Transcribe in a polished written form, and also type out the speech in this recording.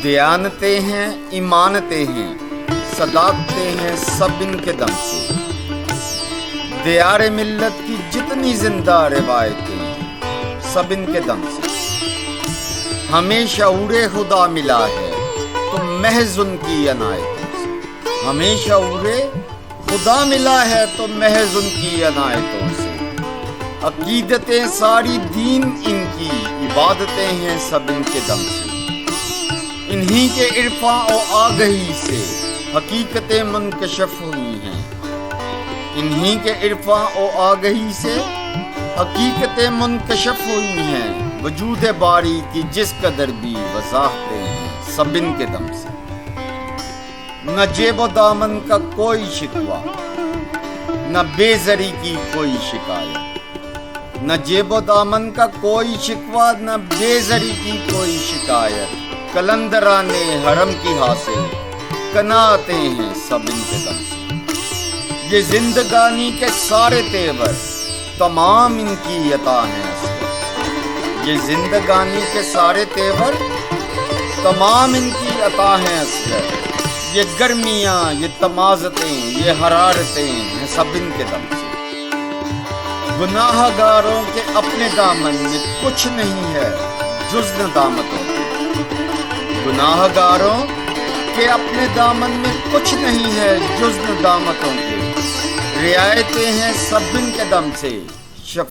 دیانتیں ہیں ایمانتیں ہیں صداقتیں ہیں سب ان کے دم سے، دیار ملت کی جتنی زندہ روایتیں ہیں سب ان کے دم سے، ہمیں شعور خدا ملا ہے تو محض ان کی عنایتوں سے، ہمیں شعور خدا ملا ہے تو محض ان کی عنایتوں سے، عقیدتیں ساری دین ان کی، عبادتیں ہیں سب ان کے دم سے، انہی کے عرفاں و آگہی سے حقیقتیں منکشف ہوئی ہیں، انہی کے عرفاں و آگہی سے حقیقتیں منکشف ہوئی ہیں، وجود باری کی جس قدر بھی وضاحتیں ہیں سب ان کے دم سے، نہ جیب و دامن کا کوئی شکوہ نہ بے زری کی کوئی شکایت، نہ جیب و دامن کا کوئی شکوہ نہ بے زری کی کوئی شکایت، قلندران حرم کی حاصل قناعتیں ہیں سب ان کے دم سے، یہ زندگانی کے سارے تیور تمام ان کی عطا ہیں اصغر، یہ زندگانی کے سارے تیور تمام ان کی عطا ہیں اصغر، یہ گرمیاں یہ تمازتیں یہ حرارتیں ہیں سب ان کے دم سے، گناہ گاروں کے اپنے دامن میں کچھ نہیں ہے جز ندامتوں کے، گناہ گاروں کے اپنے دامن میں کچھ نہیں ہے جز ندامتوں کے، رعایتیں ہیں سب ان کے دم سے،